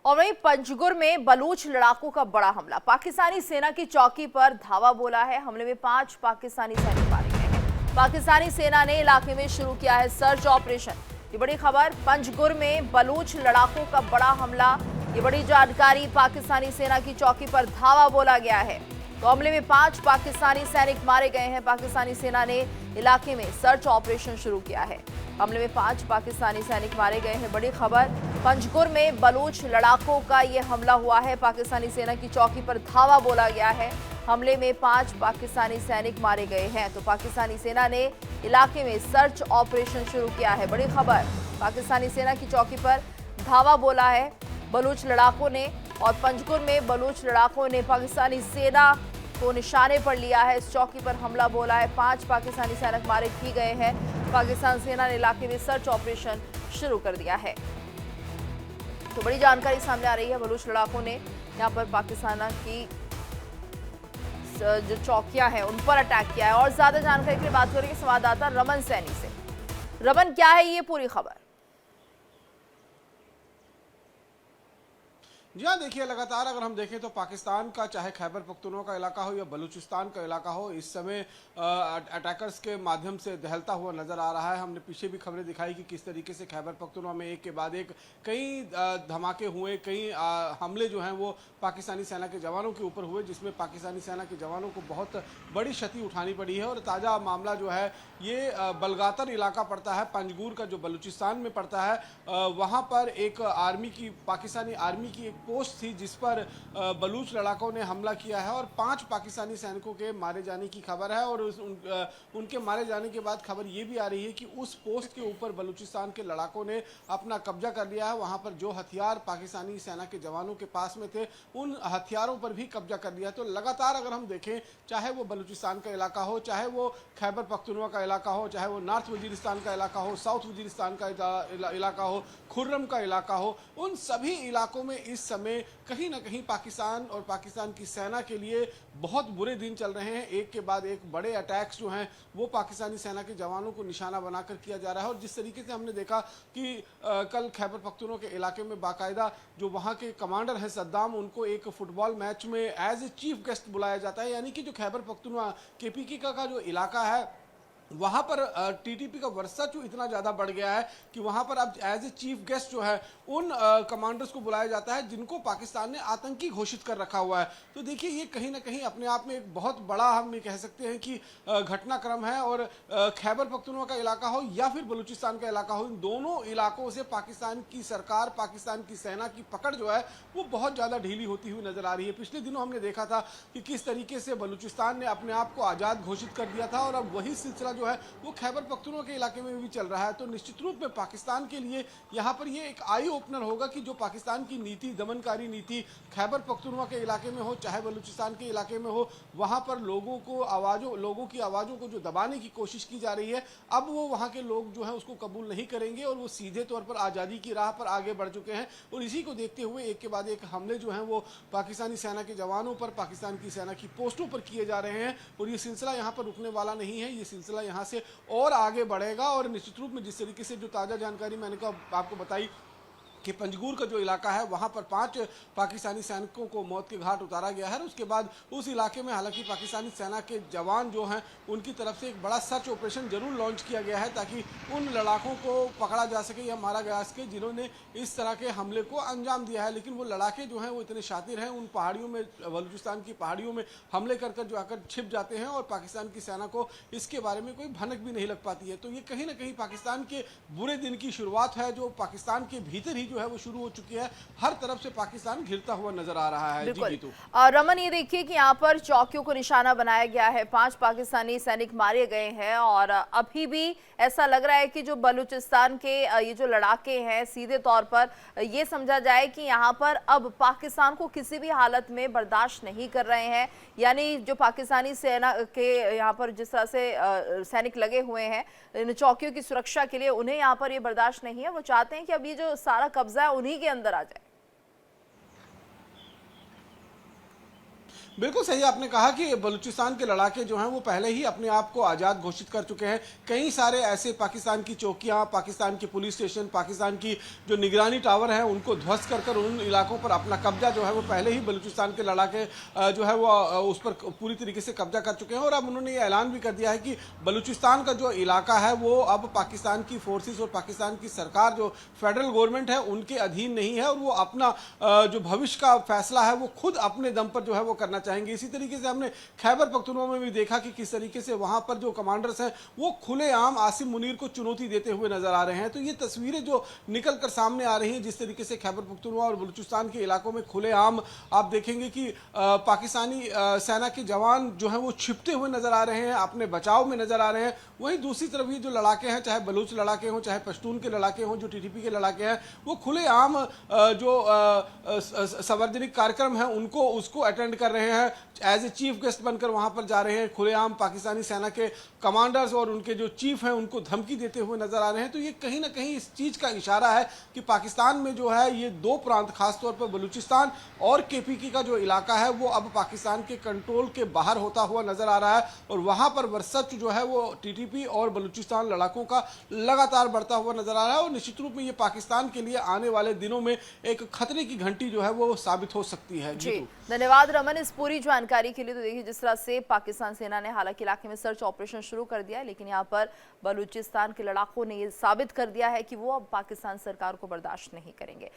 और वहीं पंजगुर में बलूच लड़ाकों का बड़ा हमला। पाकिस्तानी सेना की चौकी पर धावा बोला है। हमले में 5 पाकिस्तानी सैनिक मारे गए हैं। पाकिस्तानी सेना ने इलाके में शुरू किया है सर्च ऑपरेशन। ये बड़ी खबर, पंजगुर में बलूच लड़ाकों का बड़ा हमला। ये बड़ी जानकारी, पाकिस्तानी सेना की चौकी पर धावा बोला गया है। तो हमले में 5 पाकिस्तानी सैनिक मारे गए हैं। पाकिस्तानी सेना ने इलाके में सर्च ऑपरेशन शुरू किया है। हमले में 5 पाकिस्तानी सैनिक मारे गए हैं। बड़ी खबर, पंजगुर में बलूच लड़ाकों का ये हमला हुआ है। पाकिस्तानी सेना की चौकी पर धावा बोला गया है। हमले में 5 पाकिस्तानी सैनिक मारे गए हैं। तो पाकिस्तानी सेना ने इलाके में सर्च ऑपरेशन शुरू किया है। बड़ी खबर, पाकिस्तानी सेना की चौकी पर धावा बोला है बलूच लड़ाकों ने। और पंजगुर में बलूच लड़ाकों ने पाकिस्तानी सेना को निशाने पर लिया है। इस चौकी पर हमला बोला है। 5 पाकिस्तानी सैनिक मारे भी गए हैं। पाकिस्तान सेना ने इलाके में सर्च ऑपरेशन शुरू कर दिया है। तो बड़ी जानकारी सामने आ रही है। बलूच लड़ाकों ने यहां पर पाकिस्तान की जो चौकियां हैं उन पर अटैक किया है। और ज्यादा जानकारी के लिए बात करेंगे संवाददाता रमन सैनी से। रमन, क्या है ये पूरी खबर? जी हाँ, देखिए लगातार अगर हम देखें तो पाकिस्तान का चाहे खैबर पख्तूनख्वा का इलाका हो या बलूचिस्तान का इलाका हो, इस समय अटैकर्स के माध्यम से दहलता हुआ नजर आ रहा है। हमने पीछे भी खबरें दिखाई कि किस तरीके से खैबर पख्तूनख्वा में एक के बाद एक कई धमाके हुए, कई हमले जो हैं वो पाकिस्तानी सेना के जवानों के ऊपर हुए, जिसमें पाकिस्तानी सेना के जवानों को बहुत बड़ी क्षति उठानी पड़ी है। और ताज़ा मामला जो है ये बलगातर इलाका पड़ता है, पंजगुर का जो बलूचिस्तान में पड़ता है, वहाँ पर एक आर्मी की, पाकिस्तानी आर्मी की एक पोस्ट थी जिस पर बलूच लड़ाकों ने हमला किया है। और 5 पाकिस्तानी सैनिकों के मारे जाने की खबर है। और उनके मारे जाने के बाद खबर ये भी आ रही है कि उस पोस्ट के ऊपर बलूचिस्तान के लड़ाकों ने अपना कब्जा कर लिया है। वहाँ पर जो हथियार पाकिस्तानी सेना के जवानों के पास में थे, उन हथियारों पर भी कब्जा कर लिया है। तो लगातार अगर हम देखें, चाहे वो बलूचिस्तान का इलाका हो, चाहे वो खैबर पख्तूनख्वा का इलाका हो, चाहे वो नॉर्थ वजीरिस्तान का इलाका हो, साउथ वजीरिस्तान का इलाका हो, खुर्रम का इलाका हो, उन सभी इलाकों में इस समय कहीं ना कहीं पाकिस्तान और पाकिस्तान की सेना के लिए बहुत बुरे दिन चल रहे हैं। एक के बाद एक बड़े अटैक्स जो हैं वो पाकिस्तानी सेना के जवानों को निशाना बनाकर किया जा रहा है। और जिस तरीके से हमने देखा कि कल खैबर पख्तूनख्वा के इलाके में बाकायदा जो वहाँ के कमांडर हैं सद्दाम, उनको एक फुटबॉल मैच में एज ए चीफ गेस्ट बुलाया जाता है। यानी कि जो खैबर पख्तूनख्वा केपीके का जो इलाका है, वहाँ पर टीटीपी का वर्चस्व इतना ज़्यादा बढ़ गया है कि वहाँ पर अब एज ए चीफ गेस्ट जो है उन कमांडर्स को बुलाया जाता है जिनको पाकिस्तान ने आतंकी घोषित कर रखा हुआ है। तो देखिए, ये कहीं ना कहीं अपने आप में एक बहुत बड़ा, हम ये कह सकते हैं कि घटनाक्रम है। और खैबर पख्तूनख्वा का इलाका हो या फिर बलूचिस्तान का इलाका हो, इन दोनों इलाकों से पाकिस्तान की सरकार, पाकिस्तान की सेना की पकड़ जो है वो बहुत ज़्यादा ढीली होती हुई नजर आ रही है। पिछले दिनों हमने देखा था कि किस तरीके से बलूचिस्तान ने अपने आप को आज़ाद घोषित कर दिया था, और अब वही सिलसिला जो है वो खैबर पख्तूनख्वा के इलाके में भी चल रहा है। तो निश्चित रूप में पाकिस्तान के लिए यहाँ पर ये एक आई ओपनर होगा कि जो पाकिस्तान की नीति, दमनकारी नीति खैबर पख्तूनख्वा के इलाके में हो चाहे बलूचिस्तान के इलाके में हो, वहाँ पर लोगों की आवाज़ों को जो दबाने की कोशिश की जा रही है, अब वो वहाँ के लोग जो हैं उसको कबूल नहीं करेंगे और वो सीधे तौर पर आज़ादी की राह पर आगे बढ़ चुके हैं। और इसी को देखते हुए एक के बाद एक हमले जो हैं वो पाकिस्तानी सेना के जवानों पर, पाकिस्तान की सेना की पोस्टों पर किए जा रहे हैं। और ये सिलसिला यहाँ पर रुकने वाला नहीं है, ये सिलसिला यहाँ से और आगे बढ़ेगा। और निश्चित रूप में जिस तरीके से जो ताज़ा जानकारी मैंने आपको बताई कि पंजगुर का जो इलाका है वहाँ पर 5 पाकिस्तानी सैनिकों को मौत के घाट उतारा गया है। उसके बाद उस इलाके में हालांकि पाकिस्तानी सेना के जवान जो हैं उनकी तरफ से एक बड़ा सर्च ऑपरेशन जरूर लॉन्च किया गया है ताकि उन लड़ाकों को पकड़ा जा सके या मारा जा सके जिन्होंने इस तरह के हमले को अंजाम दिया है। लेकिन वो लड़ाके जो हैं वो इतने शातिर हैं, उन पहाड़ियों में, बलूचिस्तान की पहाड़ियों में हमले कर जो आकर छिप जाते हैं और पाकिस्तान की सेना को इसके बारे में कोई भनक भी नहीं लग पाती है। तो ये कहीं ना कहीं पाकिस्तान के बुरे दिन की शुरुआत है, जो पाकिस्तान के भीतर ही जो है वो शुरू हो चुकी है। हर तरफ से पाकिस्तान घिरता हुआ नजर आ रहा है। जी रमन, ये देखिए कि यहाँ पर चौकियों को निशाना बनाया गया है। 5 पाकिस्तानी सैनिक मारे गए हैं और अभी भी ऐसा लग रहा है कि जो बलूचिस्तान के ये जो लड़ाके हैं, सीधे तौर पर ये समझा जाए कि यहाँ पर अब पाकिस्तान को किसी भी हालत में बर्दाश्त नहीं कर रहे हैं। यानी जो पाकिस्तानी सेना के यहाँ पर जिस तरह से सैनिक लगे हुए हैं इन चौकियों की सुरक्षा के लिए, उन्हें यहाँ पर ये बर्दाश्त नहीं है। वो चाहते हैं कि अब ये जो सारा कब्जा है उन्हीं के अंदर आ जाए। बिल्कुल सही आपने कहा कि बलूचिस्तान के लड़ाके जो हैं वो पहले ही अपने आप को आज़ाद घोषित कर चुके हैं। कई सारे ऐसे पाकिस्तान की चौकियां, पाकिस्तान के पुलिस स्टेशन, पाकिस्तान की जो निगरानी टावर हैं उनको ध्वस्त कर कर उन इलाकों पर अपना कब्जा जो है वो पहले ही बलूचिस्तान के लड़ाके जो है वो उस पर पूरी तरीके से कब्जा कर चुके हैं। और अब उन्होंने ये ऐलान भी कर दिया है कि बलूचिस्तान का जो इलाका है वो अब पाकिस्तान की फोर्सेस और पाकिस्तान की सरकार जो फेडरल गवर्नमेंट है उनके अधीन नहीं है और वो अपना जो भविष्य का फैसला है वो खुद अपने दम पर जो है वो करना चाहेंगे। इसी तरीके से हमने खैबर पख्तूनख्वा में भी देखा कि किस तरीके से वहां पर जो कमांडर्स हैं वो खुलेआम आसिम मुनीर को चुनौती देते हुए नजर आ रहे हैं। तो ये तस्वीरें जो निकल कर सामने आ रही हैं, जिस तरीके से खैबर पख्तूनख्वा और बलूचिस्तान के इलाकों में खुलेआम आप देखेंगे कि पाकिस्तानी सेना के जवान जो है वो छिपते हुए नजर आ रहे हैं, अपने बचाव में नजर आ रहे हैं। वहीं दूसरी तरफ ये जो लड़ाके हैं, चाहे बलूच लड़ाके हों, चाहे पश्तून के लड़ाके हों, जो टीटीपी के लड़ाके हैं, वो खुलेआम जो सार्वजनिक कार्यक्रम है उनको उसको अटेंड कर रहे हैं, एज ए चीफ गेस्ट बनकर वहां पर जा रहे हैं। खुलेआम पाकिस्तानी सेना के कमांडर्स और उनके जो चीफ हैं उनको धमकी देते हुए नजर आ रहे हैं। तो ये कहीं ना कहीं इस चीज का इशारा है कि पाकिस्तान में जो है ये दो प्रांत, खासतौर पर बलूचिस्तान और केपीके का जो इलाका है वो अब पाकिस्तान के कंट्रोल के बाहर होता हुआ नजर आ रहा है और वहां पर वर्चस्व जो है वो टीटीपी और बलूचिस्तान लड़ाकों का लगातार बढ़ता हुआ नजर आ रहा है। और निश्चित रूप में ये पाकिस्तान के लिए आने वाले दिनों में एक खतरे की घंटी जो है वो साबित हो सकती है। जी, धन्यवाद रमन इस पूरी जानकारी के लिए। तो देखिए जिस तरह से पाकिस्तान सेना ने हालांकि इलाके में सर्च ऑपरेशन शुरू कर दिया है, लेकिन यहाँ पर बलूचिस्तान के लड़ाकों ने ये साबित कर दिया है कि वो अब पाकिस्तान सरकार को बर्दाश्त नहीं करेंगे।